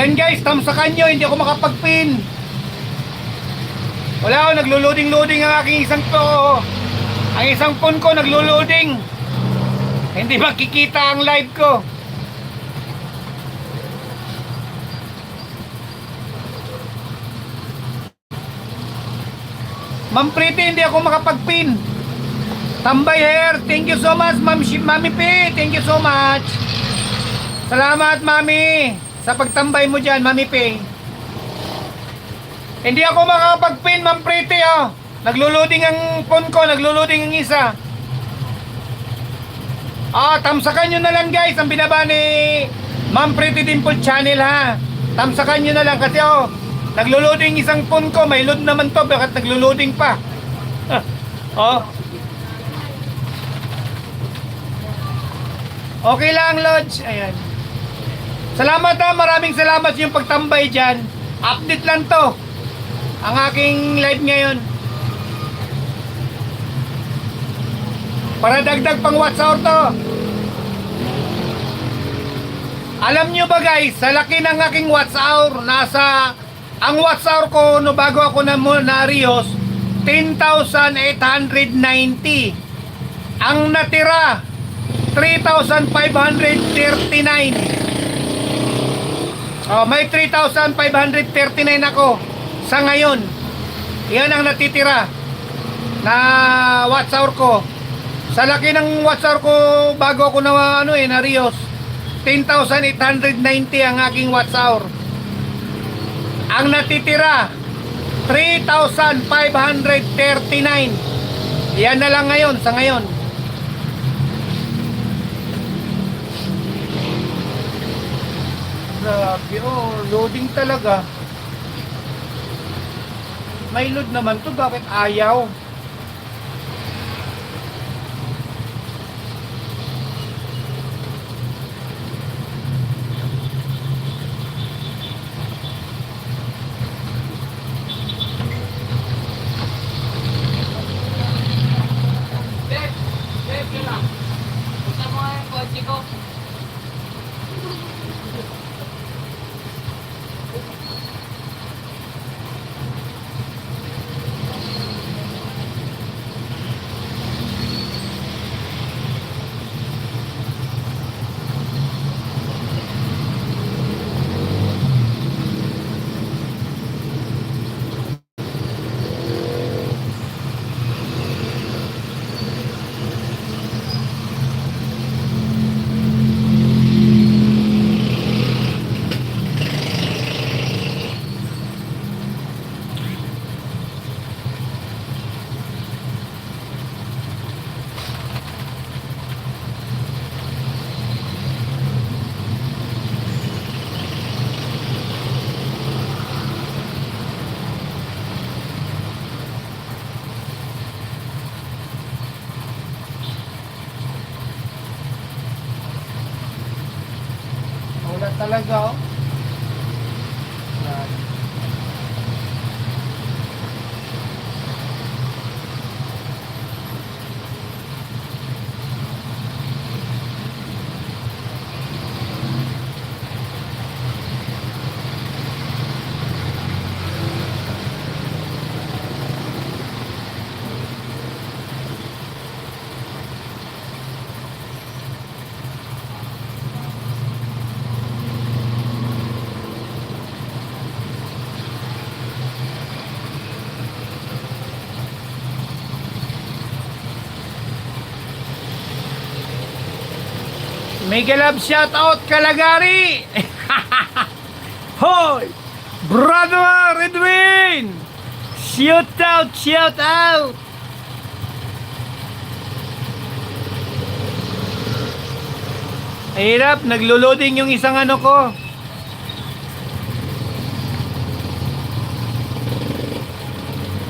Yan guys, tamsakan nyo, hindi ako makapag-pin. Wala ako, naglo-loading ang aking isang to. Ang isang phone ko naglo-loading. Hindi makikita ang live ko. Ma'am Pretty, hindi ako makapag-pin. Tambay hair, thank you so much Mami P, thank you so much. Salamat Mami sa pagtambay mo dyan, Mami P. Hindi ako makapag-pin, Ma'am Pretty, oh. Naglo-loading ang phone ko, naglo-loading ang isa. Tamsakan nyo na lang guys ang binaba ni Ma'am Pretty Dimple Channel, ha. Tamsakan nyo na lang kasi naglo-loading isang phone ko, may load naman to, bakit naglo-loading pa? Okay lang, Lodge. Ayan. Salamat maraming salamat yung pagtambay dyan. Update lang to ang aking live ngayon. Para dagdag pang watch hour to. Alam nyo ba guys, sa laki ng aking watch hour, ang watch hour ko no bago ako na Rios, 10,890. Ang natira 3,539. May 3,539 ako sa ngayon. Yan ang natitira na watch hour ko. Sa laki ng watch hour ko bago ako na Rios, 10,890 ang aking watch hour. Ang natitira 3,539. Yan na lang ngayon sa ngayon. Grabe, loading talaga. May load naman to, bakit ayaw? Talaga, Mega love shout out Kalagari. Hoy, brother Edwin. Shout out, shout out. Hirap, naglo-loading yung isang ko.